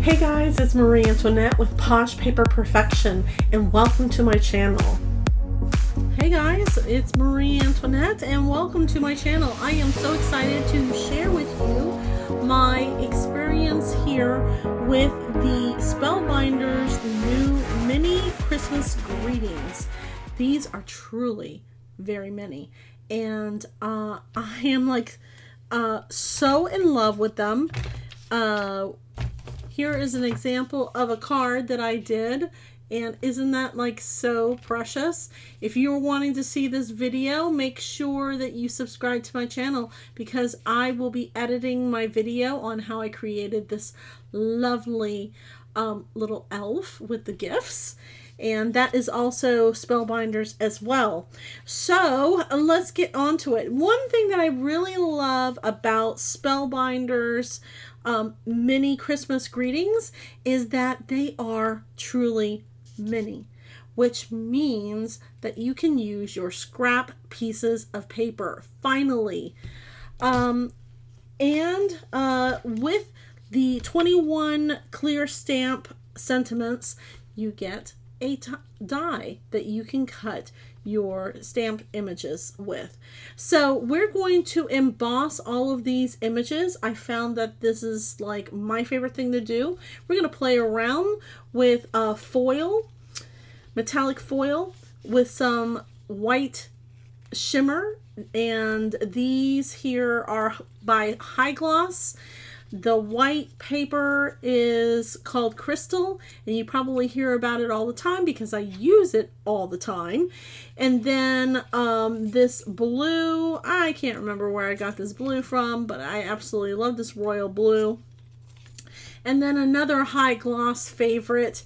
Hey guys, it's Marie Antoinette with Posh Paper Perfection, and welcome to my channel. Hey guys, it's Marie Antoinette, and welcome to my channel. I am so excited to share with you my experience here with the SpellBinders new mini Christmas greetings. These are truly very many, and I am like so in love with them. Here is an example of a card that I did, and isn't that like so precious? If you're wanting to see this video, make sure that you subscribe to my channel, because I will be editing my video on how I created this lovely little elf with the gifts. And that is also SpellBinders as well. So let's get on to it. One thing that I really love about SpellBinders mini Christmas greetings is that they are truly mini, which means that you can use your scrap pieces of paper finally. And with the 21 clear stamp sentiments, you get a die that you can cut your stamped images with. So we're going to emboss all of these images. I found that this is like my favorite thing to do. We're going to play around with foil, metallic foil, with some white shimmer, and these here are by High Gloss. The white paper is called Crystal, and you probably hear about it all the time because I use it all the time. And then this blue, I can't remember where I got this blue from, but I absolutely love this royal blue. And then another High Gloss favorite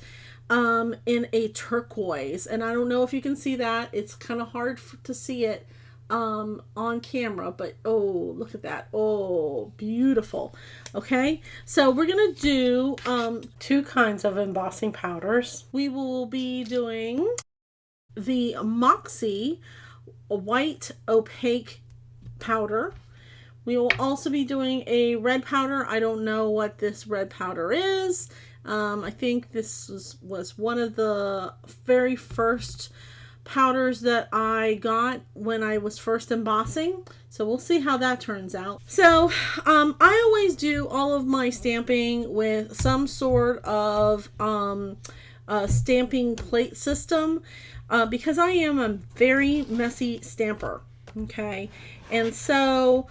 in a turquoise, and I don't know if you can see that. It's kind of hard to see it on camera, but oh, look at that. Oh, beautiful. Okay, so we're gonna do two kinds of embossing powders. We will be doing the Moxie white opaque powder. We will also be doing a red powder. I don't know what this red powder is. I think this was one of the very first powders that I got when I was first embossing, so we'll see how that turns out. So I always do all of my stamping with some sort of stamping plate system because I am a very messy stamper. Okay, and so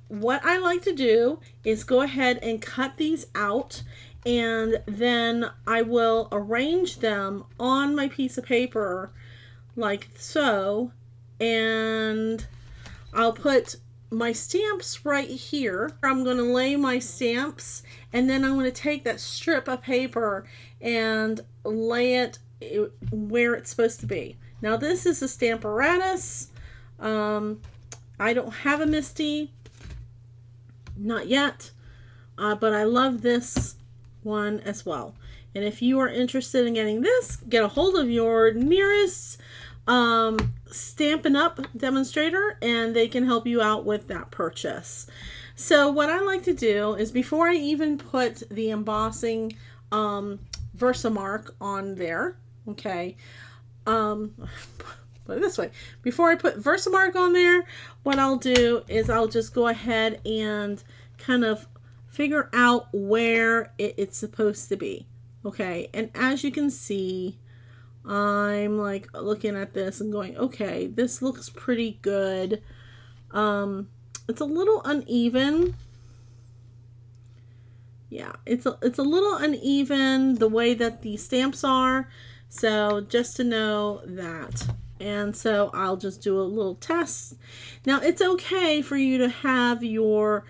what I like to do is go ahead and cut these out, and then I will arrange them on my piece of paper like so, and I'll put my stamps right here. I'm going to lay my stamps, and then I'm going to take that strip of paper and lay it where it's supposed to be. Now this is a Stamparatus. I don't have a Misty, not yet, but I love this one as well. And if you are interested in getting this, get a hold of your nearest Stampin' Up demonstrator, and they can help you out with that purchase. So what I like to do is, before I even put the embossing Versamark on there, okay, put it this way, before I put Versamark on there, what I'll do is I'll just go ahead and kind of figure out where it's supposed to be. Okay, and as you can see, I'm like looking at this and going, okay, this looks pretty good. It's a little uneven. Yeah, it's a little uneven the way that the stamps are. So just to know that. And so I'll just do a little test. Now it's okay for you to have your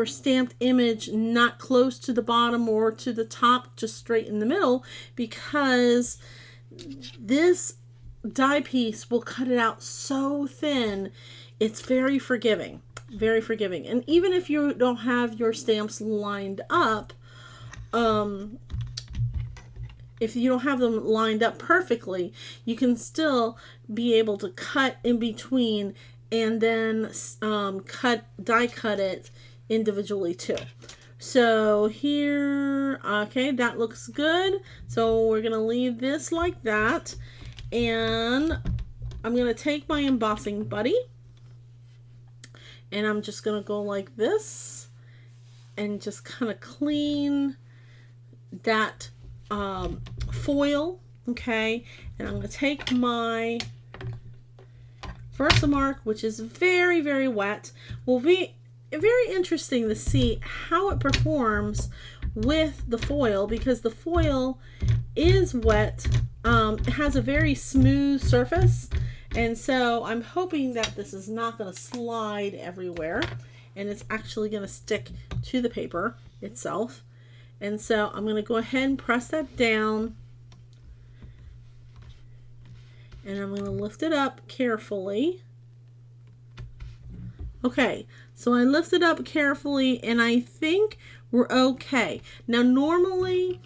stamped image not close to the bottom or to the top, just straight in the middle, because this die piece will cut it out so thin. It's very forgiving, very forgiving. And even if you don't have your stamps lined up, if you don't have them lined up perfectly, you can still be able to cut in between and then die cut it individually too. So here, okay, that looks good. So we're going to leave this like that. And I'm going to take my embossing buddy. And I'm just going to go like this. And just kind of clean that foil. Okay. And I'm going to take my Versamark, which is very, very wet. Will be very interesting to see how it performs with the foil, because the foil is wet. It has a very smooth surface, and so I'm hoping that this is not going to slide everywhere and it's actually going to stick to the paper itself. And so I'm going to go ahead and press that down, and I'm going to lift it up carefully. Okay, so I lift it up carefully, and I think we're okay. Now, normally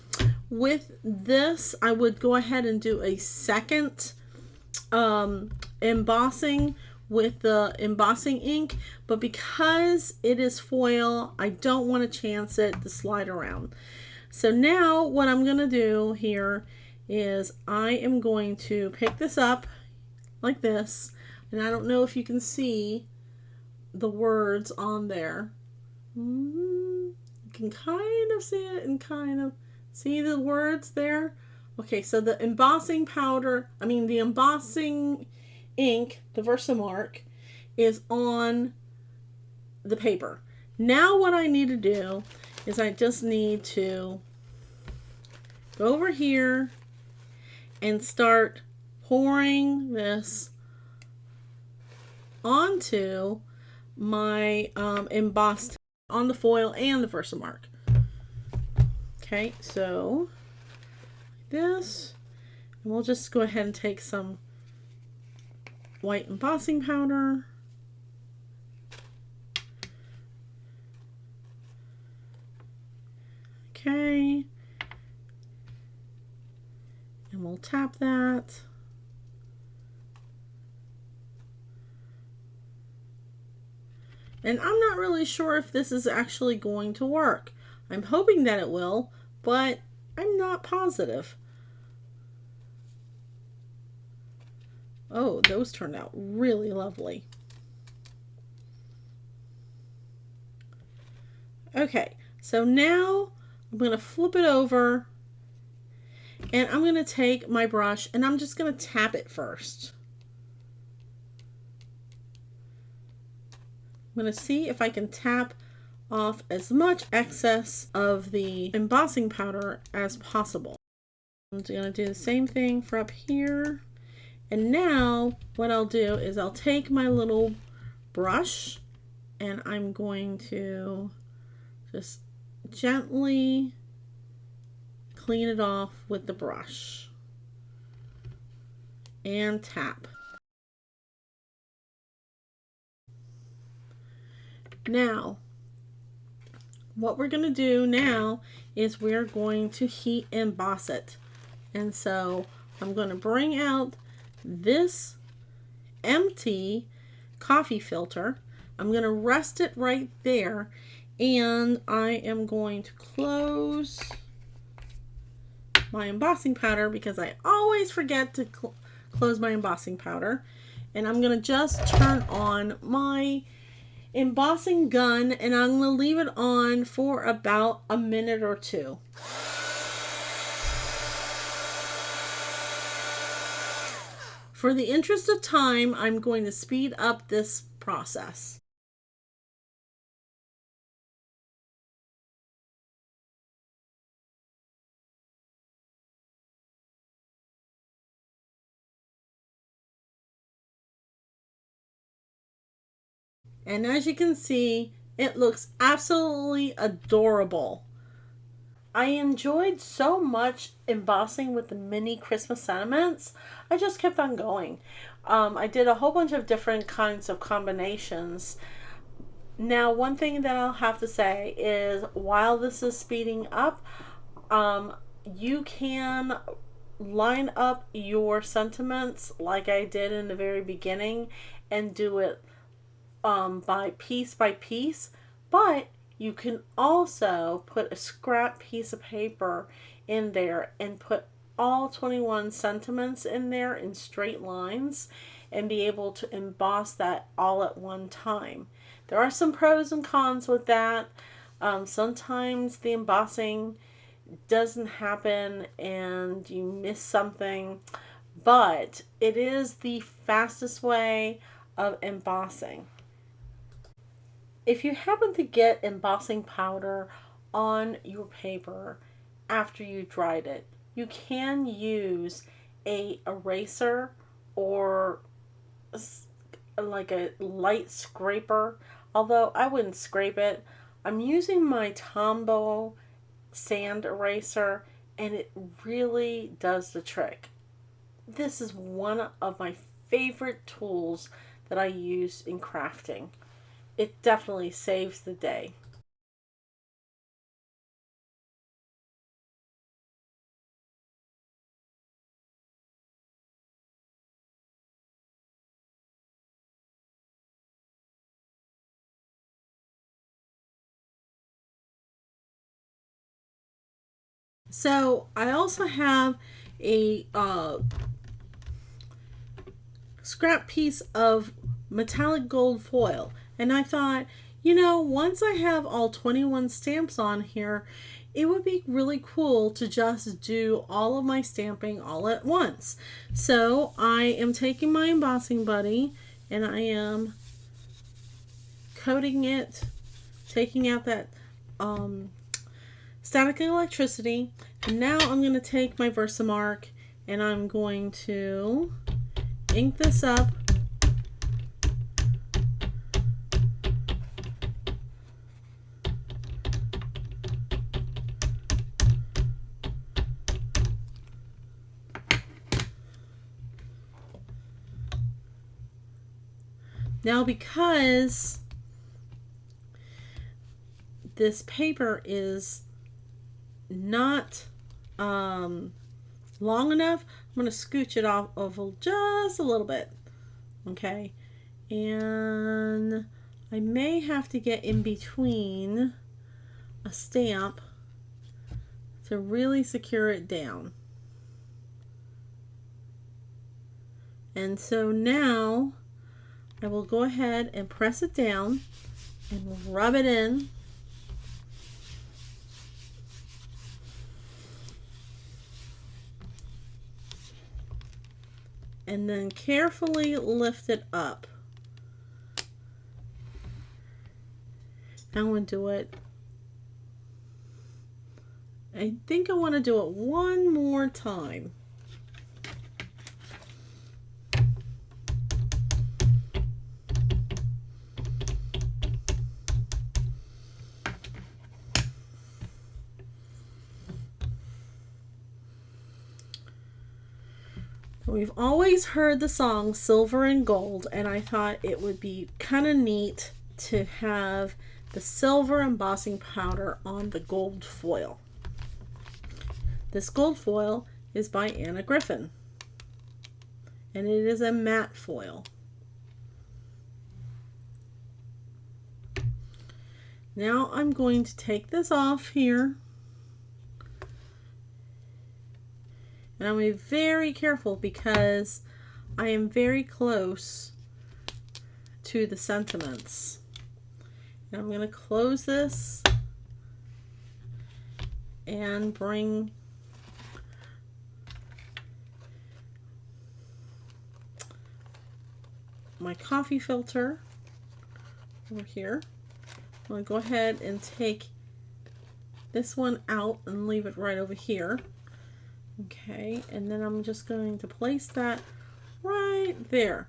with this, I would go ahead and do a second embossing with the embossing ink, but because it is foil, I don't want to chance it to slide around. So now what I'm going to do here is I am going to pick this up like this, and I don't know if you can see the words on there. You can kind of see it and kind of see the words there. Okay, so the embossing powder, the embossing ink, the Versamark, is on the paper. Now what I need to do is I just need to go over here and start pouring this onto my embossed on the foil and the Versamark. Okay, so this, and we'll just go ahead and take some white embossing powder. Okay, and we'll tap that. And I'm not really sure if this is actually going to work. I'm hoping that it will, but I'm not positive. Oh, those turned out really lovely. Okay, so now I'm going to flip it over, and I'm going to take my brush and I'm just going to tap it first. I'm going to see if I can tap off as much excess of the embossing powder as possible. I'm going to do the same thing for up here. And now what I'll do is I'll take my little brush and I'm going to just gently clean it off with the brush and tap. Now, what we're going to do now is we're going to heat emboss it. And so I'm going to bring out this empty coffee filter. I'm going to rest it right there, and I am going to close my embossing powder because I always forget to close my embossing powder. And I'm going to just turn on my embossing gun, and I'm going to leave it on for about a minute or two. For the interest of time, I'm going to speed up this process. And as you can see, it looks absolutely adorable. I enjoyed so much embossing with the mini Christmas sentiments. I just kept on going. I did a whole bunch of different kinds of combinations. Now, one thing that I'll have to say is while this is speeding up, you can line up your sentiments like I did in the very beginning and do it by piece, but You can also put a scrap piece of paper in there and put all 21 sentiments in there in straight lines and be able to emboss that all at one time. There are some pros and cons with that. Sometimes the embossing doesn't happen and you miss something, but it is the fastest way of embossing. If you happen to get embossing powder on your paper after you dried it, you can use a eraser or like a light scraper, although I wouldn't scrape it. I'm using my Tombow sand eraser and it really does the trick. This is one of my favorite tools that I use in crafting. It definitely saves the day. So I also have a scrap piece of metallic gold foil. And I thought, once I have all 21 stamps on here, it would be really cool to just do all of my stamping all at once. So I am taking my embossing buddy and I am coating it, taking out that static electricity. And now I'm going to take my Versamark and I'm going to ink this up. Now, because this paper is not long enough, I'm going to scooch it off over just a little bit. Okay. And I may have to get in between a stamp to really secure it down. And so now I will go ahead and press it down and rub it in. And then carefully lift it up. I'm going to do it. I think I want to do it one more time. We've always heard the song Silver and Gold, and I thought it would be kind of neat to have the silver embossing powder on the gold foil. This gold foil is by Anna Griffin, and it is a matte foil. Now I'm going to take this off here. And I'm going to be very careful because I am very close to the sentiments. And I'm going to close this and bring my coffee filter over here. I'm going to go ahead and take this one out and leave it right over here. Okay, and then I'm just going to place that right there.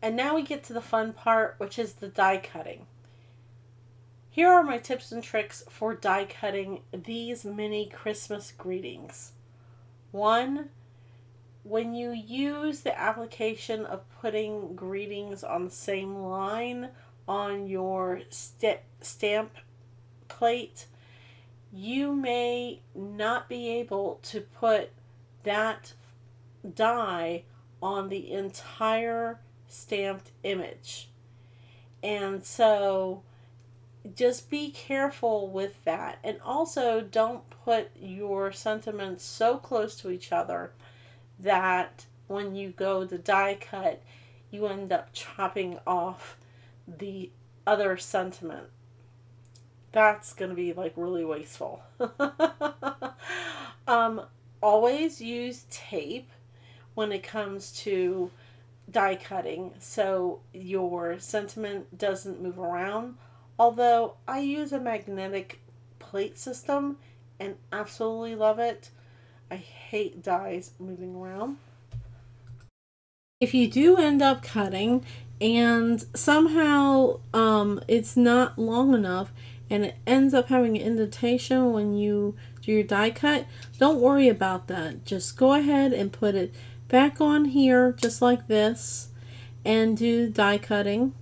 And now we get to the fun part, which is the die cutting. Here are my tips and tricks for die cutting these mini Christmas greetings. 1, when you use the application of putting greetings on the same line on your stamp plate, you may not be able to put that die on the entire stamped image. And so just be careful with that. And also don't put your sentiments so close to each other that when you go to die cut, you end up chopping off the other sentiment. That's going to be like really wasteful. Always use tape when it comes to die cutting so your sentiment doesn't move around. Although I use a magnetic plate system and absolutely love it. I hate dies moving around. If you do end up cutting and somehow it's not long enough and it ends up having an indentation when you do your die cut, don't worry about that. Just go ahead and put it back on here just like this and do die cutting.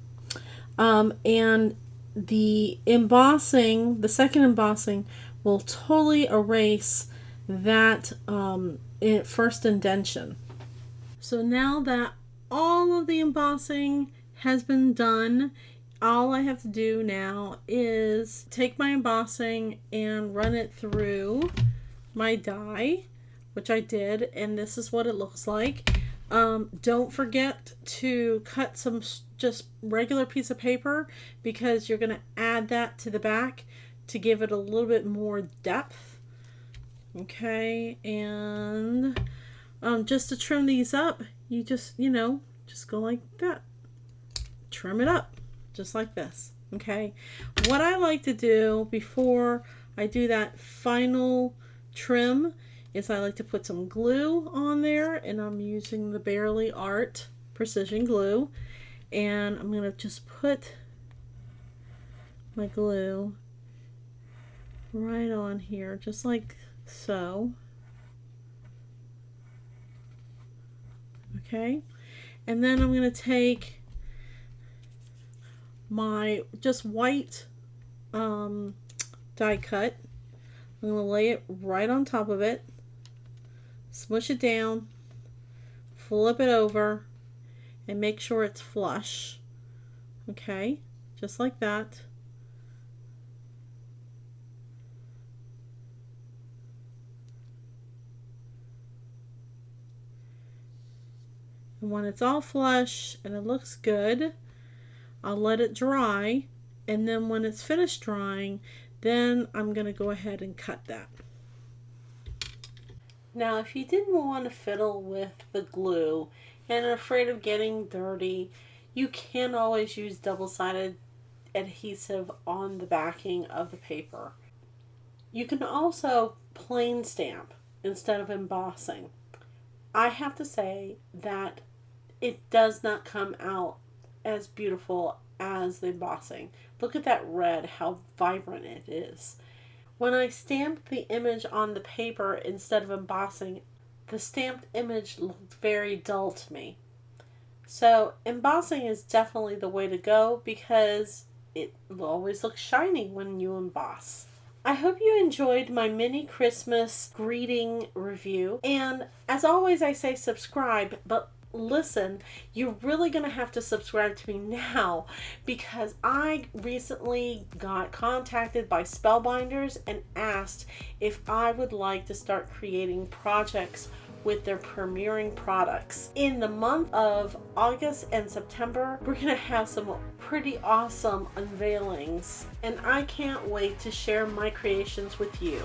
And the embossing, the second embossing, will totally erase that first indentation. So now that all of the embossing has been done, all I have to do now is take my embossing and run it through my die, which I did, and this is what it looks like. Don't forget to cut some just regular piece of paper because you're going to add that to the back to give it a little bit more depth. Okay, and just to trim these up, you just go like that. Trim it up just like this. Okay, what I like to do before I do that final trim is I like to put some glue on there, and I'm using the Barely Art precision glue, and I'm going to just put my glue right on here just like so. Okay, and then I'm going to take my just white die cut. I'm going to lay it right on top of it, smush it down, flip it over, and make sure it's flush. Okay, just like that. And when it's all flush and it looks good, I'll let it dry, and then when it's finished drying, then I'm going to go ahead and cut that. Now, if you didn't want to fiddle with the glue and are afraid of getting dirty, you can always use double-sided adhesive on the backing of the paper. You can also plain stamp instead of embossing. I have to say that it does not come out as beautiful as the embossing. Look at that red, how vibrant it is. When I stamped the image on the paper instead of embossing, the stamped image looked very dull to me. So embossing is definitely the way to go because it always looks shiny when you emboss. I hope you enjoyed my mini Christmas greeting review, and as always I say subscribe, but listen, you're really going to have to subscribe to me now because I recently got contacted by SpellBinders and asked if I would like to start creating projects with their premiering products. In the month of August and September, we're going to have some pretty awesome unveilings, and I can't wait to share my creations with you.